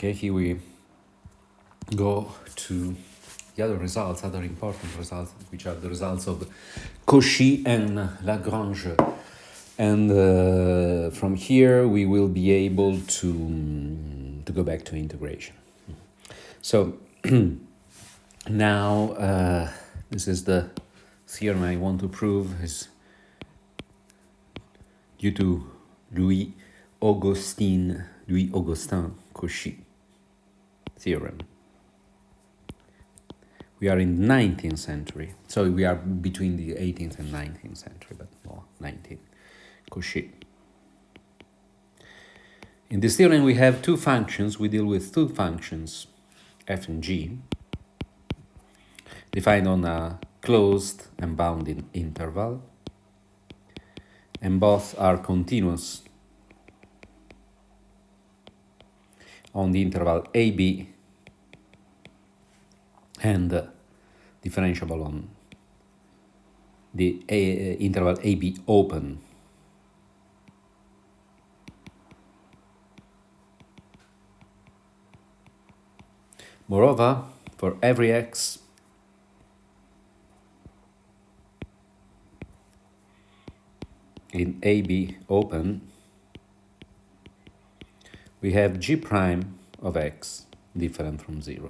Okay, here we go to the other results, other important results, which are the results of Cauchy and Lagrange. And from here, we will be able to go back to integration. So now, this is the theorem I want to prove is due to Louis-Augustin Cauchy theorem. We are in the 19th century, so we are between the 18th and 19th century, but more 19th. Cauchy. In this theorem, we have two functions. We deal with two functions, f and g, defined on a closed and bounded interval, and both are continuous on the interval AB and differentiable on the interval AB open. Moreover, for every x in AB open, we have g prime of x different from 0.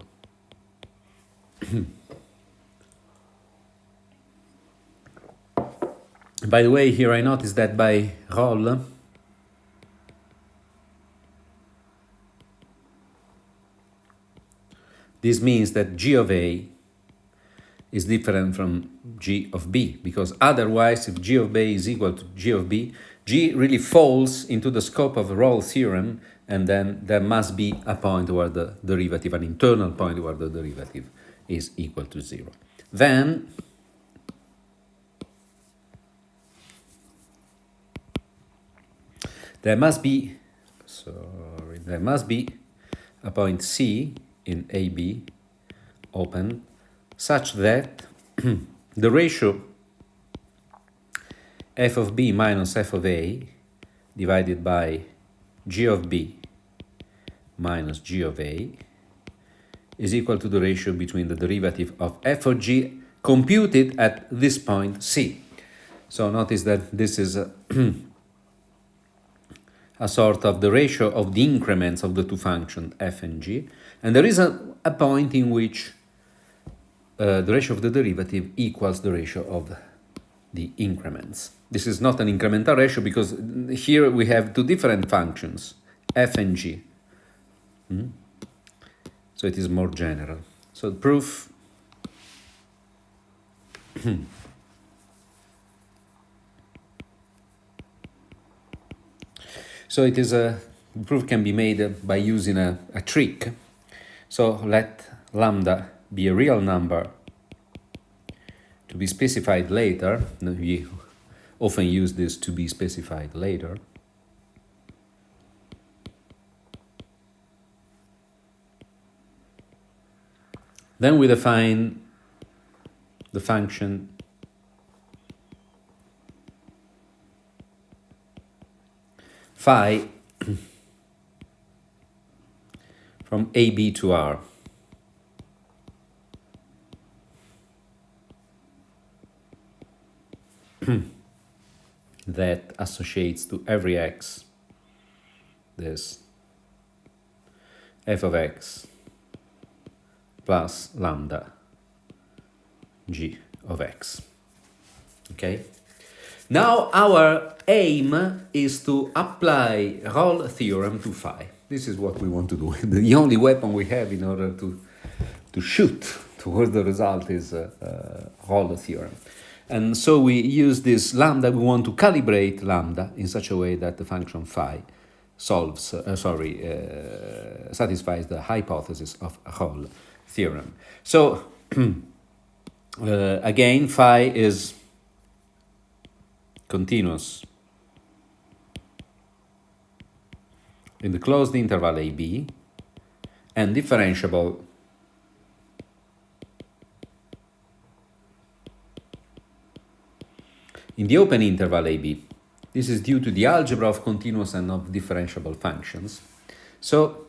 By the way, here I notice that by Rolle, this means that g of A is different from g of B, because otherwise, if g of A is equal to g of B, g really falls into the scope of the Rolle theorem, and then there must be a point where the derivative, an internal point where the derivative is equal to 0. Then there must be a point C in AB open such that the ratio f of B minus f of A divided by g of B minus g of A is equal to the ratio between the derivative of f of g computed at this point C. So notice that this is a sort of the ratio of the increments of the two functions f and g, and there is a point in which the ratio of the derivative equals the ratio of the increments. This is not an incremental ratio because here we have two different functions, f and g. So it is more general. So the proof so it is a proof can be made by using a trick. So let lambda be a real number to be specified later. We often use this to be specified later. Then we define the function phi from AB to R. That associates to every x this f of x plus lambda g of x. Okay? Now our aim is to apply Rolle theorem to phi. This is what we want to do. The only weapon we have in order to shoot towards the result is Rolle theorem. And so we use this lambda, we want to calibrate lambda in such a way that the function phi satisfies the hypothesis of Rolle theorem. So again, phi is continuous in the closed interval AB and differentiable in the open interval AB. This is due to the algebra of continuous and of differentiable functions. So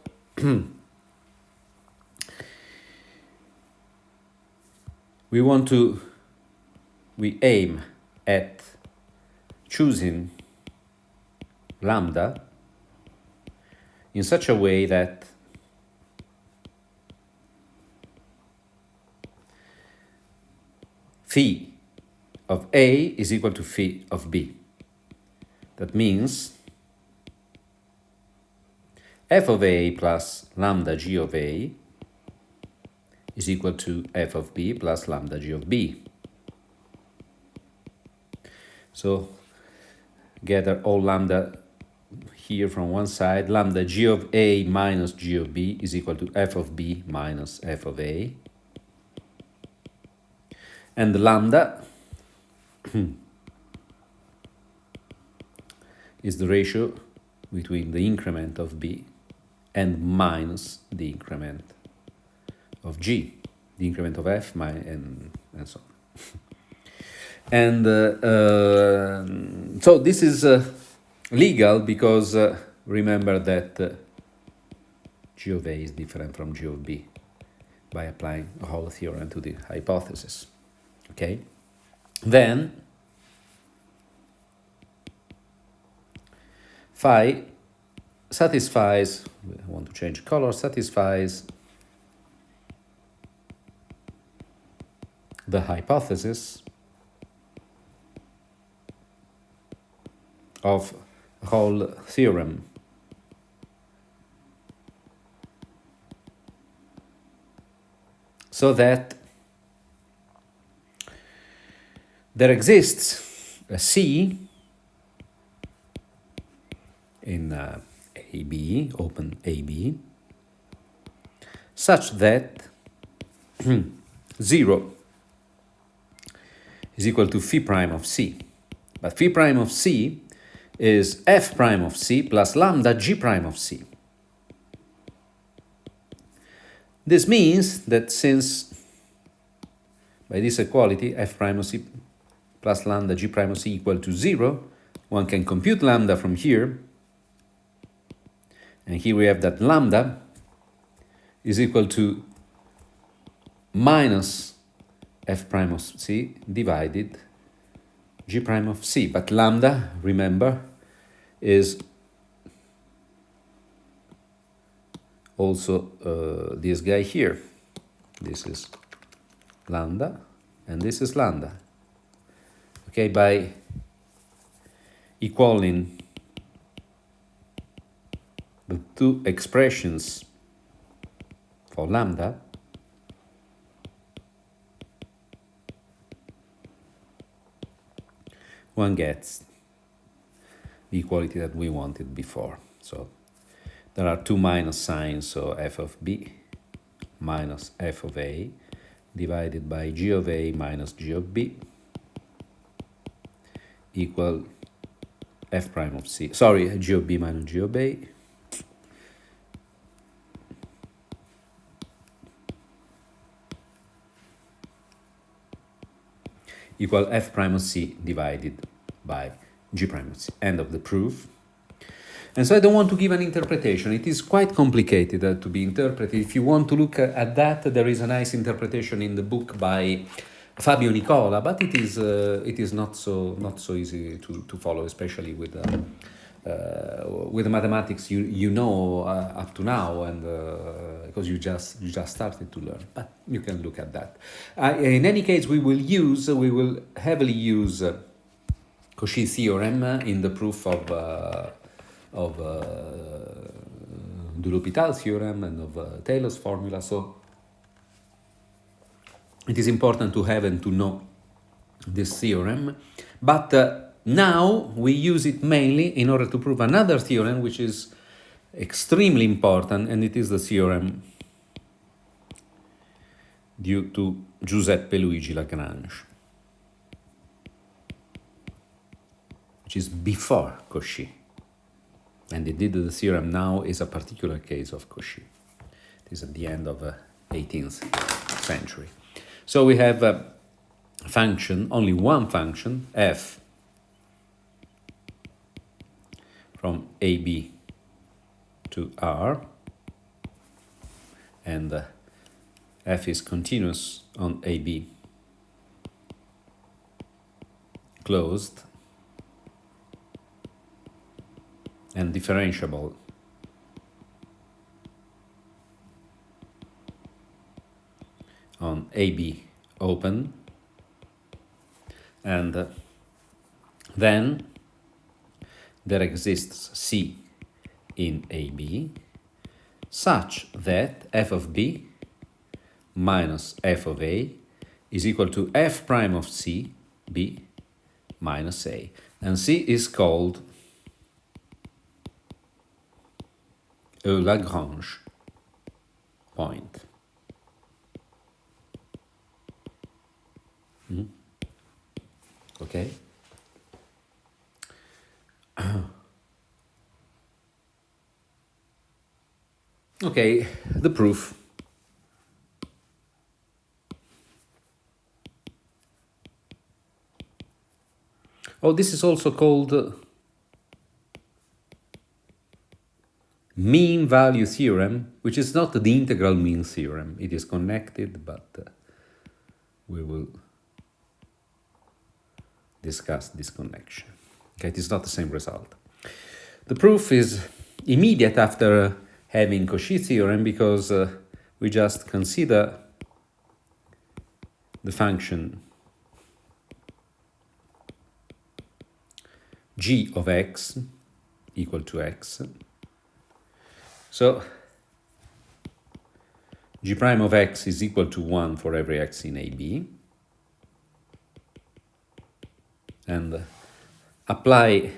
we aim at choosing lambda in such a way that phi of A is equal to phi of B. That means f of A plus lambda g of A is equal to f of B plus lambda g of B. So gather all lambda here from one side. Lambda g of A minus g of B is equal to f of B minus f of A. And the lambda is the ratio between the increment of B and minus the increment of G, the increment of F, and so on. And so this is legal because remember that G of A is different from G of B by applying a whole theorem to the hypothesis. Okay? Then phi satisfies, I want to change color, satisfies the hypothesis of whole theorem. So that there exists a C in AB, open AB, such that 0 is equal to phi prime of C. But phi prime of C is f prime of C plus lambda g prime of C. This means that since by this equality f prime of C plus lambda g prime of C equal to 0, one can compute lambda from here, and here we have that lambda is equal to minus f prime of C divided g prime of C. But lambda, remember, is also this guy here. This is lambda, and this is lambda. Okay, by equaling the two expressions for lambda, one gets the equality that we wanted before. So there are two minus signs, so f of B minus f of A divided by g of A minus g of B equal f prime of C. Sorry, g of B minus g of A equal f prime of C divided by g prime of C. End of the proof. And so I don't want to give an interpretation. It is quite complicated to be interpreted. If you want to look at that, there is a nice interpretation in the book by Fabio Nicola, but it is not so easy to follow, especially with the mathematics you know up to now, and because you just started to learn. But you can look at that. In any case, we will heavily use Cauchy theorem in the proof of de L'Hopital theorem and of Taylor's formula. So it is important to have and to know this theorem. But now we use it mainly in order to prove another theorem which is extremely important, and it is the theorem due to Giuseppe Luigi Lagrange, which is before Cauchy. And indeed, the theorem now is a particular case of Cauchy. It is at the end of the 18th century. So we have a function, only one function, f from AB to R, and f is continuous on AB closed and differentiable on AB open, and then there exists C in AB such that f of B minus f of A is equal to f prime of C, B, minus A. And C is called a Lagrange point. Okay? Okay, the proof. Oh, this is also called mean value theorem, which is not the integral mean theorem. It is connected, but we will discuss this connection. Okay, it is not the same result. The proof is immediate after having Cauchy theorem because we just consider the function g of x equal to x. So g prime of x is equal to 1 for every x in AB. And apply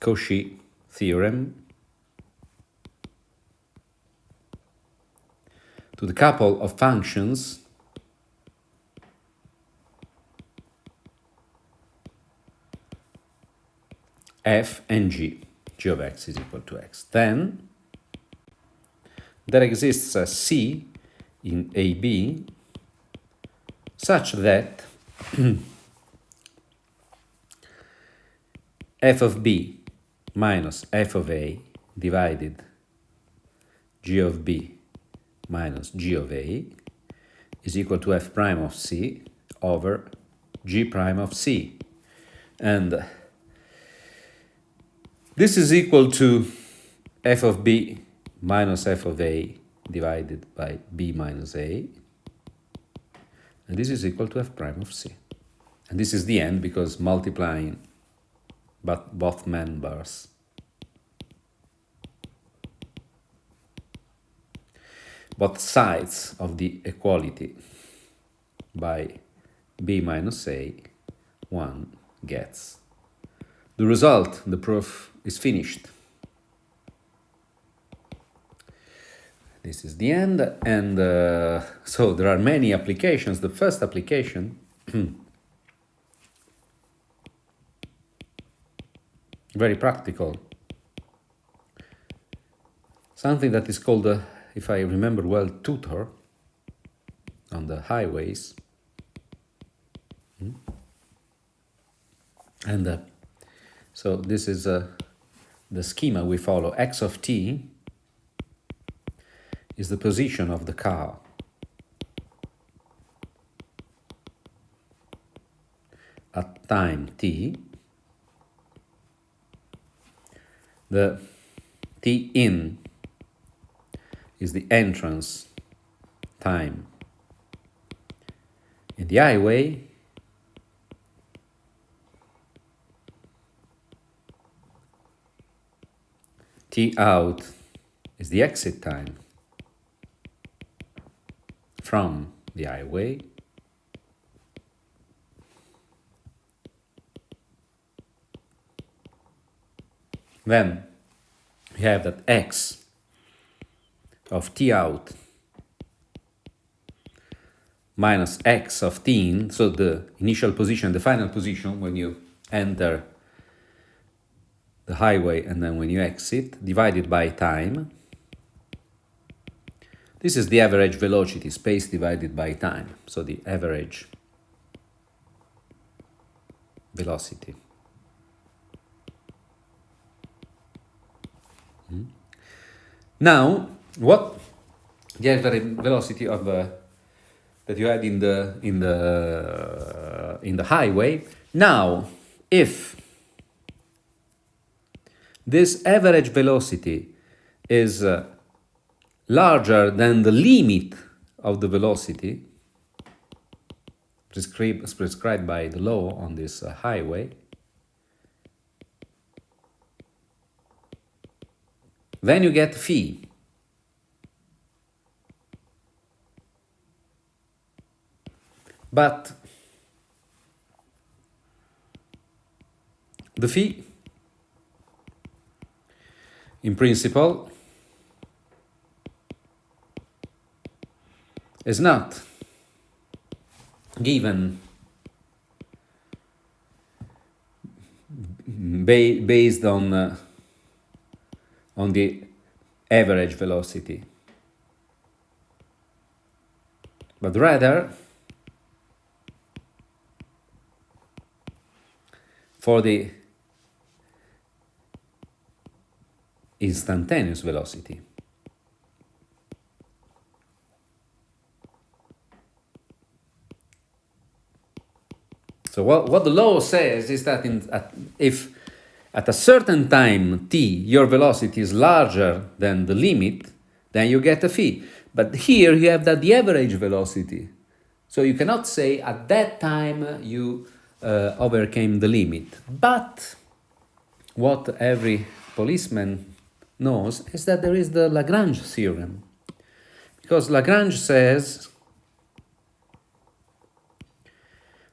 Cauchy theorem to the couple of functions f and g of x is equal to x. Then there exists a C in AB such that f of B minus f of A divided g of B minus g of A is equal to f prime of C over g prime of C. And this is equal to f of B minus f of A divided by B minus A. And this is equal to f prime of C. And this is the end because multiplying both members both sides of the equality by B minus A, one gets the result. The proof is finished. This is the end, and so there are many applications. The first application very practical, something that is called, if I remember well, tutor on the highways. And so this is the schema we follow. X of t is the position of the car at time t. The t in is the entrance time in the highway. T out is the exit time from the highway. Then we have that x of t out minus x of t in, so the initial position, the final position when you enter the highway and then when you exit, divided by time. This is the average velocity, space divided by time, so the average velocity. Now, what the average velocity of that you had in the highway. Now, if this average velocity is larger than the limit of the velocity prescribed by the law on this highway, then you get phi. But the phi, in principle, is not given based on the average velocity, but rather for the instantaneous velocity. So what the law says is that if at a certain time t your velocity is larger than the limit, then you get a phi. But here you have the average velocity. So you cannot say at that time you overcame the limit. But what every policeman knows is that there is the Lagrange theorem. Because Lagrange says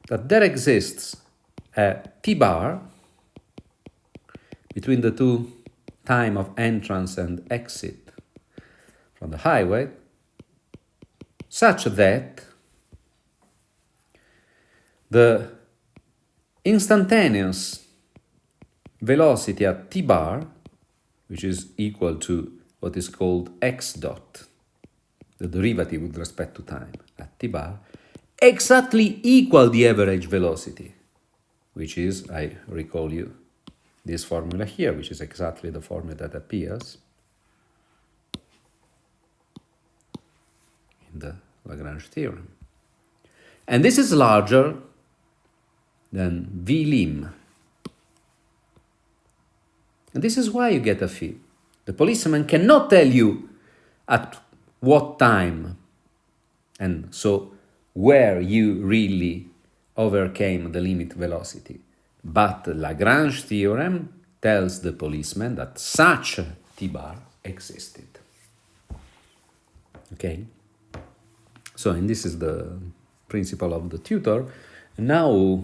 that there exists a t-bar between the two time of entrance and exit from the highway, such that the instantaneous velocity at t-bar, which is equal to what is called x dot, the derivative with respect to time at t-bar, exactly equal the average velocity, which is, I recall you, this formula here, which is exactly the formula that appears in the Lagrange theorem. And this is larger than v lim. And this is why you get a phi. The policeman cannot tell you at what time and so where you really overcame the limit velocity. But the Lagrange theorem tells the policeman that such a t-bar existed. Okay? So, and this is the principle of the tutor. And now,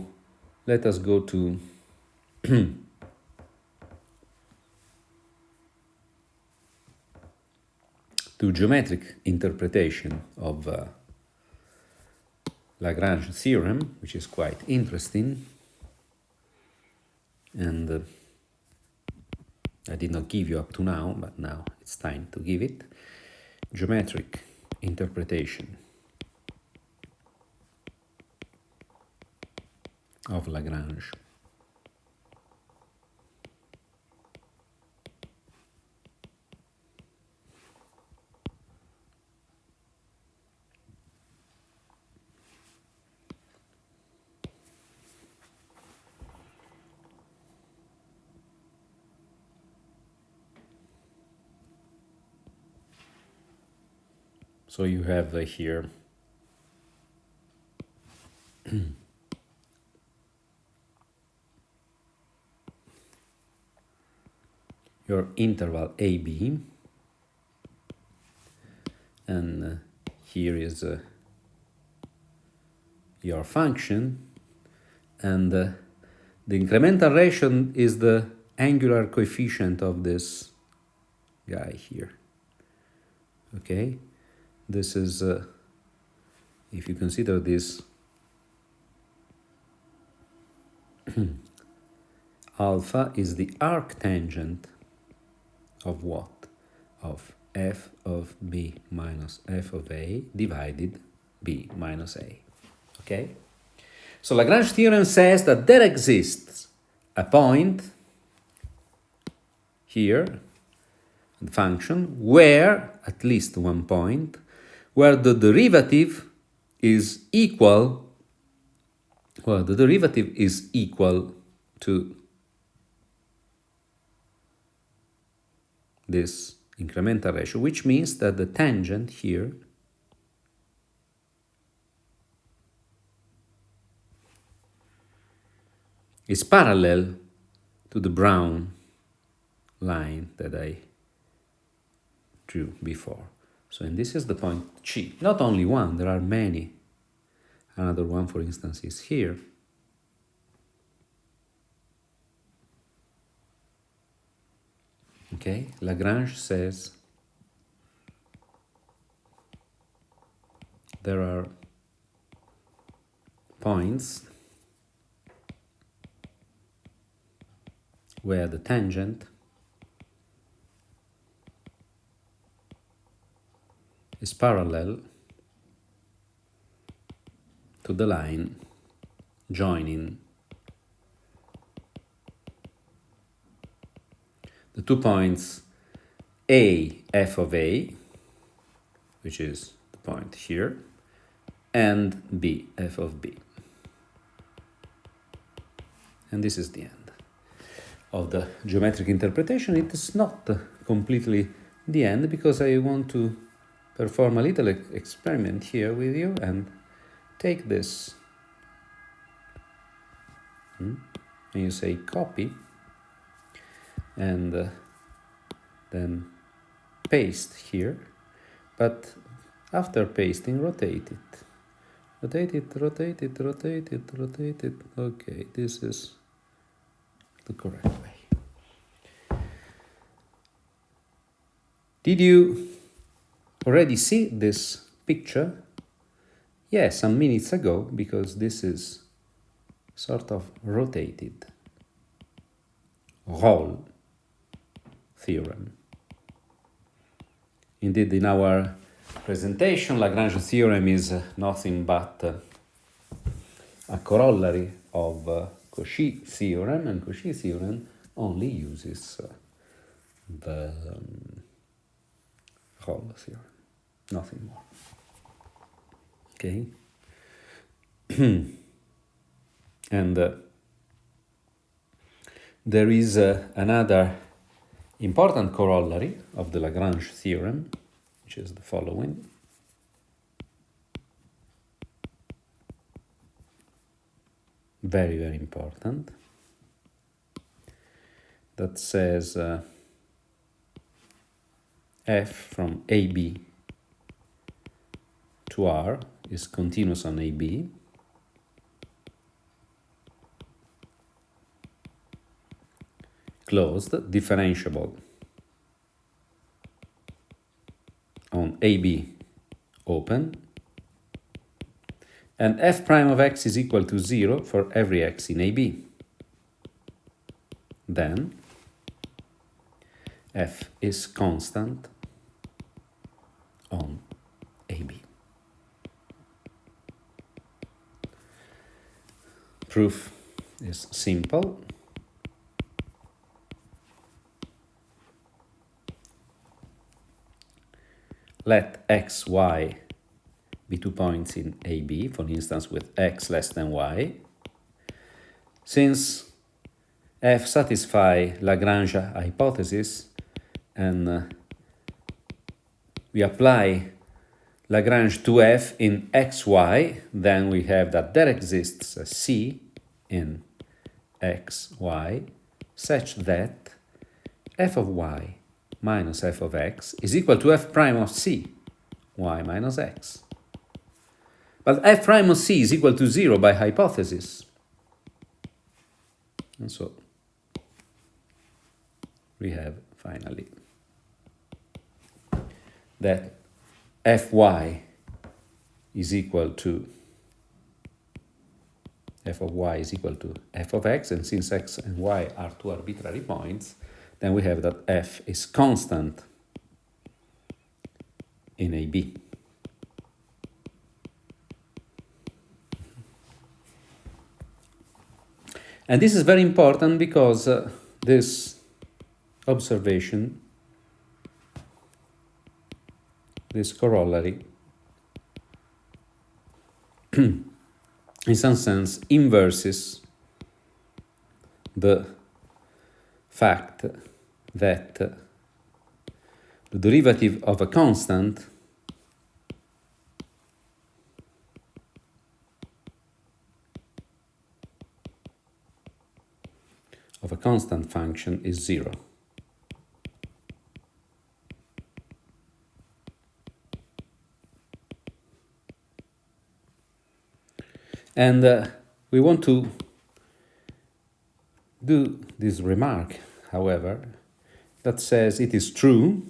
let us go to to geometric interpretation of Lagrange theorem, which is quite interesting, and I did not give you up to now, but now it's time to give it. Geometric interpretation of Lagrange. So you have here your interval AB, and here is your function, and the incremental ratio is the angular coefficient of this guy here. Okay? This is, if you consider this alpha is the arctangent of what? Of f of b minus f of a divided b minus a. Okay? So Lagrange theorem says that there exists a point here, the function, where, at least one point, where the derivative is equal, well, the derivative is equal to this incremental ratio, which means that the tangent here is parallel to the brown line that I drew before. So, and this is the point G. Not only one, there are many. Another one, for instance, is here. Okay, Lagrange says there are points where the tangent is parallel to the line joining the 2 points A, f of A, which is the point here, and B, f of B. And this is the end of the geometric interpretation. It is not completely the end, because I want to perform a little experiment here with you and take this, and you say copy, and then paste here, but after pasting, rotate it. Rotate it, rotate it, rotate it, rotate it. Okay, this is the correct way. Did you already see this picture? Yes, some minutes ago, because this is sort of rotated. Roll theorem. Indeed, in our presentation, Lagrange theorem is nothing but a corollary of Cauchy theorem, and Cauchy theorem only uses the Roll theorem, nothing more. Okay? And there is another important corollary of the Lagrange theorem, which is the following. Very, very important. That says f from AB to R is continuous on AB. Closed, differentiable on AB open, and f prime of x is equal to 0 for every x in AB. Then f is constant on AB. Proof is simple. Let x, y be 2 points in AB, for instance with x less than y. Since f satisfy Lagrange hypothesis and we apply Lagrange to f in xy, then we have that there exists a C in xy such that f of y minus f of x is equal to f prime of c, y minus x. But f prime of c is equal to 0 by hypothesis. And so we have finally that fy is equal to f of y is equal to f of x, and since x and y are two arbitrary points, then we have that f is constant in AB. And this is very important because this observation, this corollary, in some sense, inverses the fact that the derivative of a constant function is 0. And we want to do this remark, however, that says it is true.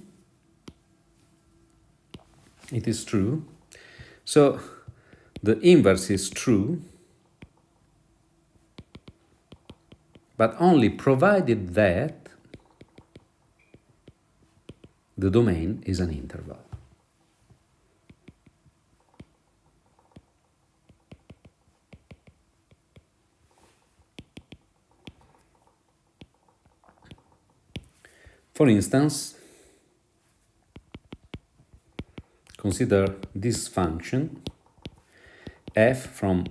It is true. So the inverse is true, but only provided that the domain is an interval. For instance, consider this function f from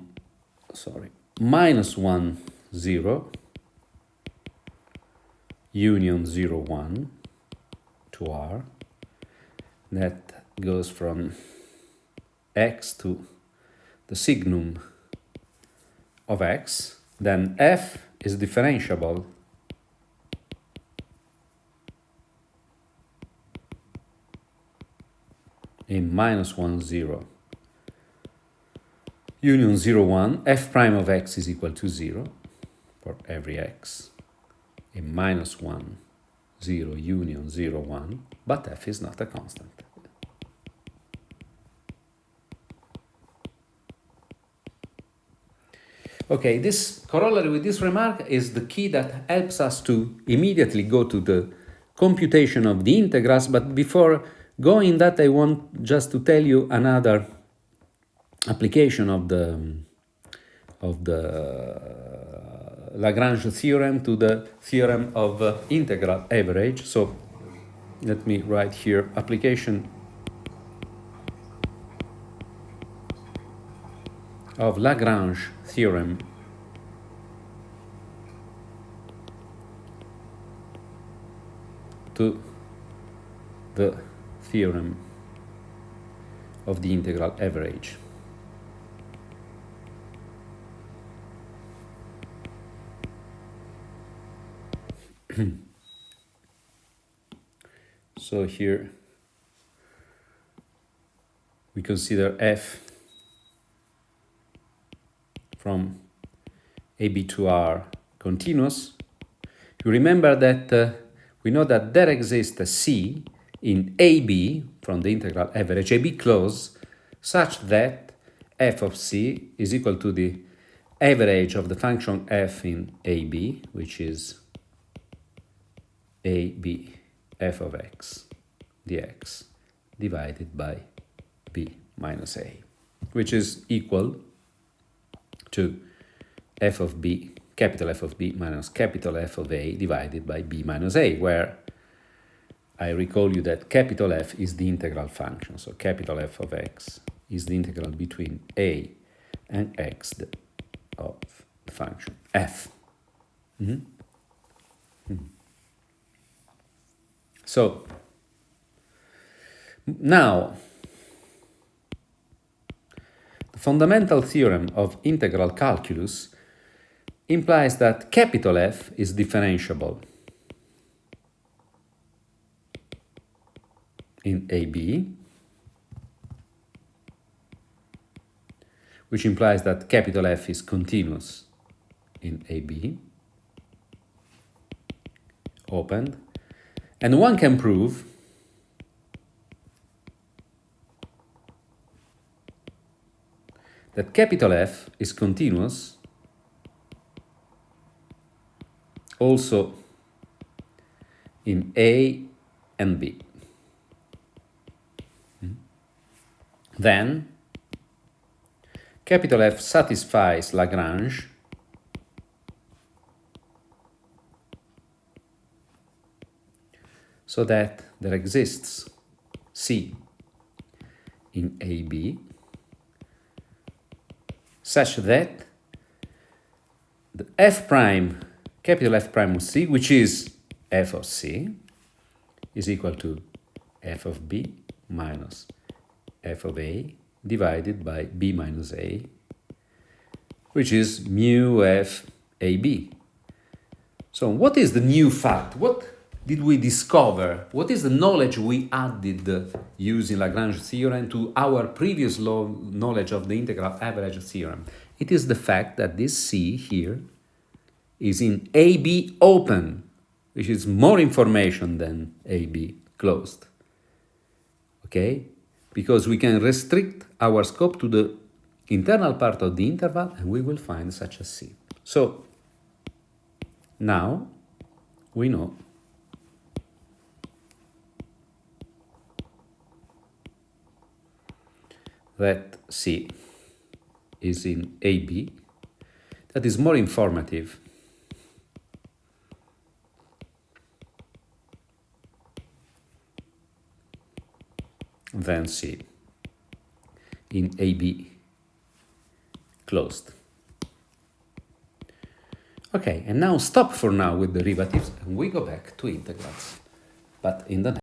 -1, 0, union 0, 1 to R, that goes from x to the signum of x, then f is differentiable in -1, 0, union 0, 1, f prime of x is equal to 0 for every x, in -1, 0, union 0, 1, but f is not a constant. Okay, this corollary with this remark is the key that helps us to immediately go to the computation of the integrals, but before going that, I want just to tell you another application of the Lagrange theorem to the theorem of integral average. So let me write here application of Lagrange theorem to the theorem of the integral average. So here we consider f from AB to R continuous. You remember that we know that there exists a C in AB from the integral average, AB closed, such that f of C is equal to the average of the function f in AB, which is AB f of x dx divided by b minus a, which is equal to f of b, capital F of b minus capital F of a divided by b minus a, where I recall you that capital F is the integral function. So capital F of x is the integral between a and x of the function f. So now, the fundamental theorem of integral calculus implies that capital F is differentiable in AB, which implies that capital F is continuous in AB, opened, and one can prove that capital F is continuous also in A and B. Then capital F satisfies Lagrange so that there exists C in AB such that the f prime, capital F prime of C, which is f of C, is equal to f of B minus f of A divided by B minus A, which is mu f AB. So what is the new fact? What did we discover? What is the knowledge we added using Lagrange theorem to our previous knowledge of the integral average theorem? It is the fact that this C here is in AB open, which is more information than AB closed. Okay? Because we can restrict our scope to the internal part of the interval and we will find such a C. So now we know that C is in AB. That is more informative than C in AB closed. Okay, and now stop for now with derivatives and we go back to integrals, but in the